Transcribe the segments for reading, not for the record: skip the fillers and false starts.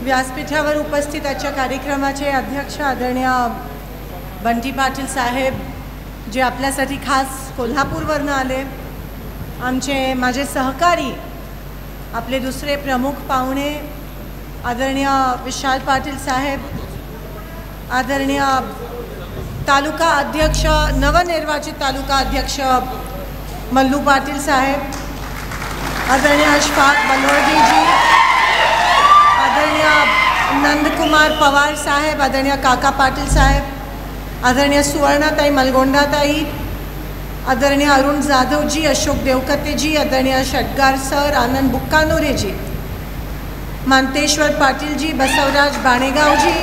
व्यासपीठावर उपस्थित आजच्या कार्यक्रमाचे अध्यक्ष आदरणीय बंटी पाटील साहेब, जे आपल्यासाठी खास कोल्हापूरवरून आले, माझे सहकारी, आपले दुसरे प्रमुख पाहुणे आदरणीय विशाल पाटील साहेब, आदरणीय तालुका अध्यक्ष, नवनिर्वाचित तालुका अध्यक्ष मल्लू पाटील साहेब, आदरणीय अशफाक बलवर्गी जी, आदरणीय नंदकुमार पवार साहेब, आदरणीय काका पाटील साहेब, आदरणीय सुवर्णाताई मलगोंडाताई, आदरणीय अरुण जाधव जी, अशोक देवकते जी, आदरणीय षटगार सर, आनंद बुक्कानोरे जी, मानतेश्वर पाटील जी, बसवराज बाणेगाव जी,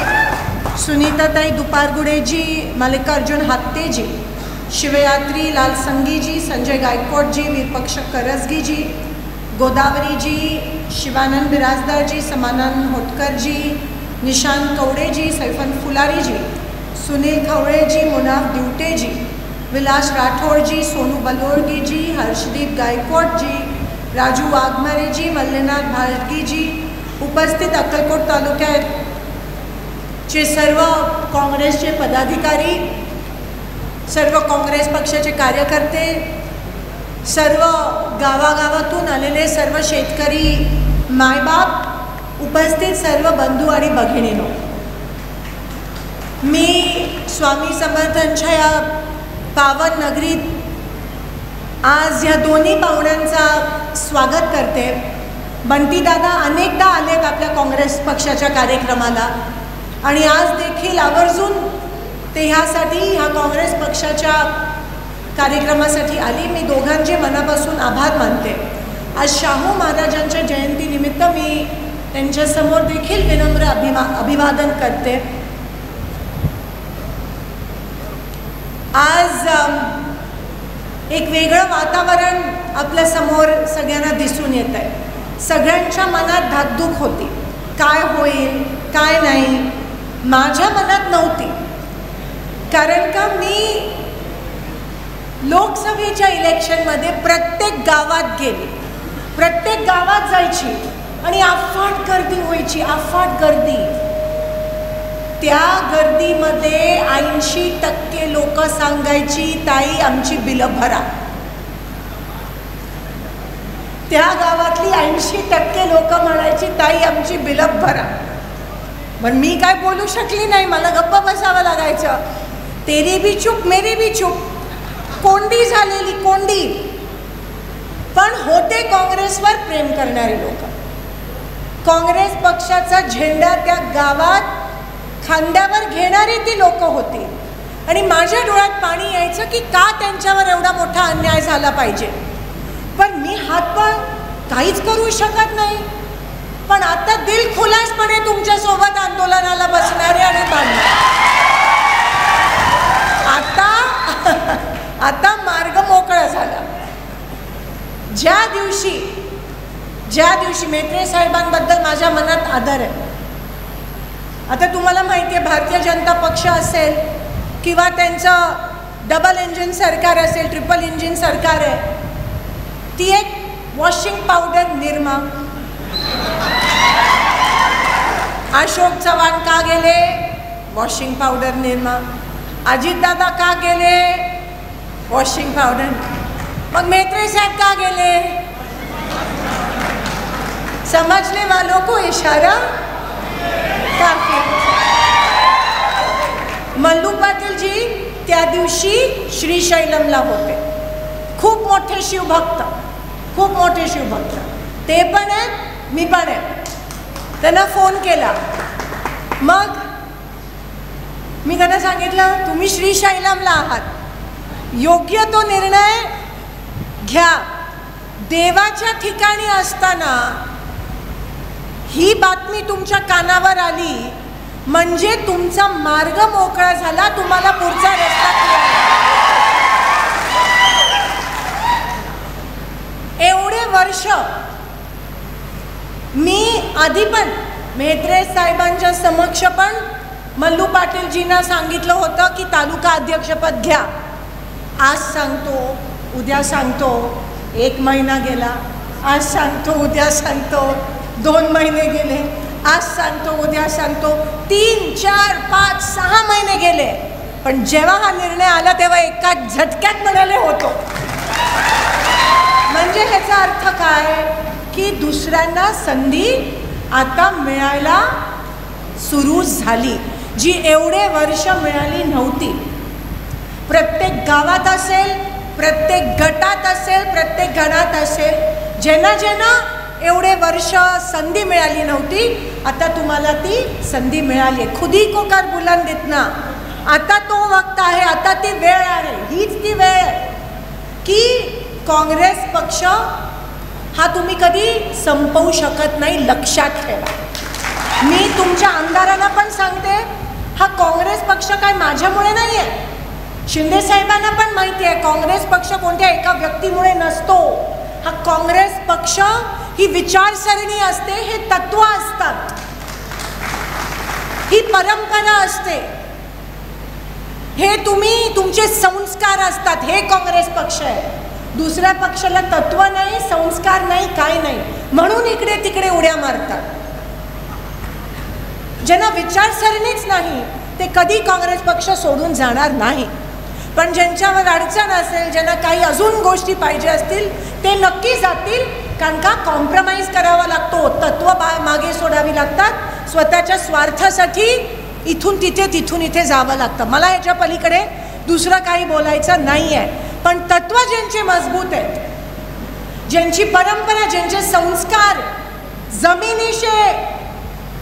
सुनीताताई दुपारगुडे जी, मल्लिकार्जुन हत्ते जी, शिवयात्री लाल संगी जी, संजय गायकवाड जी, वीरपक्ष करसगी जी, गोदावरी जी, शिवानंद बिराजदार जी, समानंद होटकर जी, निशांत कवड़े जी, सैफन फुलारी जी, सुनील खवड़े जी, मुनाफ ड्यूटे जी, विलास राठौड़ जी, सोनू बलवर्गी जी, हर्षदीप गायकवाड जी, राजू वाघमारे जी, मल्लेनाथ भाटगी जी, उपस्थित अक्कलकोट तालुक्याचे सर्व काँग्रेसचे पदाधिकारी, सर्व काँग्रेस पक्षाचे कार्यकर्ते, सर्व गावागावातून आलेले सर्व शेतकरी मायबाप, उपस्थित सर्व बंधू आणि भगिनींनो, मी स्वामी समर्थांच्या या पावन नगरीत आज या दोन्ही पाहुण्यांचा स्वागत करते. बंटी दादा अनेकदा आलेत आपल्या काँग्रेस पक्षाच्या कार्यक्रमाला आणि आज देखील आवर्जून ते ह्यासाठी ह्या काँग्रेस पक्षाच्या कार्यक्रमासाठी आली. मी दोघांचे मनापासून आभार मानते. आज शाहू महाराजांच्या जयंतीनिमित्त मी त्यांच्यासमोर देखील विनम्र अभिवादन करते. आज एक वेगळं वातावरण आपल्यासमोर सगळ्यांना दिसून येत आहे. सगळ्यांच्या मनात धाकधूक होती, काय होईल काय नाही. माझ्या मनात नव्हती, कारण का मी लोकसभेच्या इलेक्शनमध्ये प्रत्येक गावात गेली, प्रत्येक गावात जायची आणि अफाट गर्दी व्हायची, अफाट गर्दी. त्या गर्दीमध्ये 80% लोक सांगायची, ताई आमची बिलं भरा. त्या गावातली 80% लोक म्हणायची, ताई आमची बिलं भरा. पण मी काय बोलू शकली नाही, मला गप्प बसावं लागायचं. तेरी भी चूप मेरी भी चूप, कोंडी झालेली कोंडी. पण होते काँग्रेसवर प्रेम करणारी लोक, काँग्रेस पक्षाचा झेंडा त्या गावात खांद्यावर घेणारी ती लोक होती. आणि माझ्या डोळ्यात पाणी यायचं की का त्यांच्यावर एवढा मोठा अन्याय झाला पाहिजे. पण मी हातपाय काहीच करू शकत नाही. पण आता दिलखुलासपणे तुमच्यासोबत आंदोलनाला बसणारे आणि आता मार्ग मोकळा झाला. ज्या दिवशी मेत्रे साहेबांबद्दल माझ्या मनात आदर आहे. आता तुम्हाला माहिती आहे, भारतीय जनता पक्ष असेल किंवा त्यांचं डबल इंजिन सरकार असेल, ट्रिपल इंजिन सरकार आहे, ती एक वॉशिंग पावडर निर्मा. अशोक चव्हाण का गेले, वॉशिंग पावडर निर्मा. अजितदादा का गेले, वॉशिंग पावडर. मग मेत्रे साहब का गेले, समझने वालों को इशारा काफी. मल्लू पाटील जी त्या दिवशी श्रीशैलमला होते. खूप मोठे शिवभक्त, खूप मोठे शिवभक्त. ते पण आहेत, मी पण आहे. त्यांना फोन केला. मग मी त्यांना सांगितलं, तुम्ही श्रीशैलमला आहात, योग्य तो निर्णय घ्या. देवाच्या ठिकाणी असताना ही बातमी तुमच्या कानावर आली म्हणजे तुमचा मार्ग मोकळा झाला, तुम्हाला पुढचा रस्ता एवढे वर्ष मी आधी पण मेत्रे साहेबांच्या समक्ष पण मल्लू पाटीलजींना सांगितलं होतं की तालुका अध्यक्षपद घ्या. आज सांगतो, उद्या सांगतो, 1 महिना गेला. आज सांगतो, उद्या सांगतो, 2 महिने गेले. आज सांगतो उद्या सांगतो, 3, 4, 5, 6 महिने गेले, पण जेव्हा हा निर्णय आला तेव्हा एका झटक्यात म्हणाले होतो. म्हणजे ह्याचा अर्थ काय की दुसऱ्यांना संधी आता मिळायला सुरू झाली, जी एवढे वर्ष मिळाली नव्हती. प्रत्येक गावात असेल, प्रत्येक गटात असेल, प्रत्येक गणात असेल, ज्यांना ज्यांना एवढे वर्ष संधी मिळाली नव्हती, आता तुम्हाला ती संधी मिळाली. खुदी को कर बुलंद इतना, आता तो वक्त आहे, आता ती वेळ आहे. हीच ती वेळ आहे की काँग्रेस पक्ष हा तुम्ही कधी संपवू शकत नाही, लक्षात ठेवा. मी तुमच्या आमदारांना पण सांगते, हा काँग्रेस पक्ष काय माझ्यामुळे नाही आहे. शिंदे साहेबांना पण माहिती आहे काँग्रेस पक्ष कोणत्या एका व्यक्तीमुळे नसतो. हा काँग्रेस पक्ष ही विचारसरणी असते, हे तत्व असतात, ही परंपरा असते, हे तुमचे संस्कार असतात. हे काँग्रेस पक्ष आहे. दुसऱ्या पक्षाला तत्व नाही, संस्कार नाही, काय नाही, म्हणून इकडे तिकडे उड्या मारतात. ज्यांना विचारसरणीच नाही ते कधी काँग्रेस पक्ष सोडून जाणार नाही. पण ज्यांच्यावर अडचण असेल, ज्यांना काही अजून गोष्टी पाहिजे असतील, ते नक्की जातील, कारण का कॉम्प्रोमाइज करावा लागतो, तत्व मागे सोडावी लागतात. स्वतःच्या स्वार्थासाठी इथून तिथे तिथून इथे जावं लागतं. मला ह्याच्या पलीकडे दुसरं काही बोलायचं नाही आहे. पण तत्व ज्यांचे मजबूत आहेत, ज्यांची परंपरा, ज्यांचे संस्कार जमिनीशी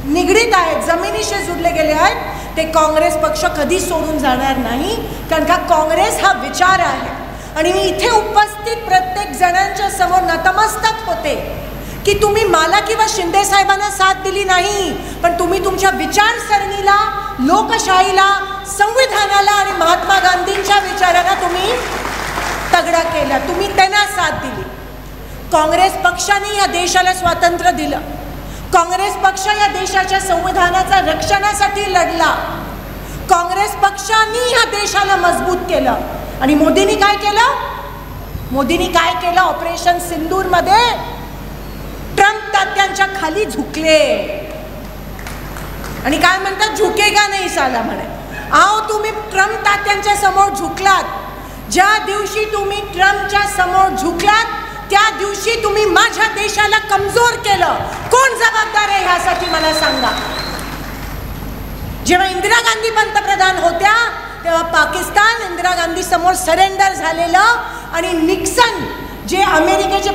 निगडीत आहेत, जमिनीशी जुडले गेले आहेत, ते काँग्रेस पक्ष कधी सोडून जाणार नाही. कारण का काँग्रेस हा विचार आहे. आणि मी इथे उपस्थित प्रत्येक जणांच्या समोर नतमस्तक होते की तुम्ही मला किंवा शिंदे साहेबांना साथ दिली नाही, पण तुम्ही तुमच्या विचारसरणीला, लोकशाहीला, संविधानाला आणि महात्मा गांधींच्या विचारांना तुम्ही तगडा केला, तुम्ही त्यांना साथ दिली. काँग्रेस पक्षाने या देशाला स्वातंत्र्य दिलं. काँग्रेस पक्ष या देशाच्या संविधानाच्या रक्षणासाठी लढला. काँग्रेस पक्षाने या देशाला मजबूत केलं. आणि मोदींनी काय केलं? मोदींनी काय केलं? ऑपरेशन सिंदूरमध्ये ट्रम्प तात्यांच्या खाली झुकले आणि काय म्हणतात, झुकेगा नाही साला म्हणे. आओ, तुम्ही ट्रम्प तात्यांच्या समोर झुकलात. ज्या दिवशी तुम्ही ट्रम्पच्या समोर झुकलात त्या दिवशी तुम्ही माझ्या देशाला कमजोर केलं. कोण जबाबदार आहे ह्यासाठी मला सांगा. जेव्हा इंदिरा गांधी पंतप्रधान होत्या तेव्हा पाकिस्तान इंदिरा गांधी समोर सरेंडर झालेलं आणि निक्सन जे अमेरिकेचे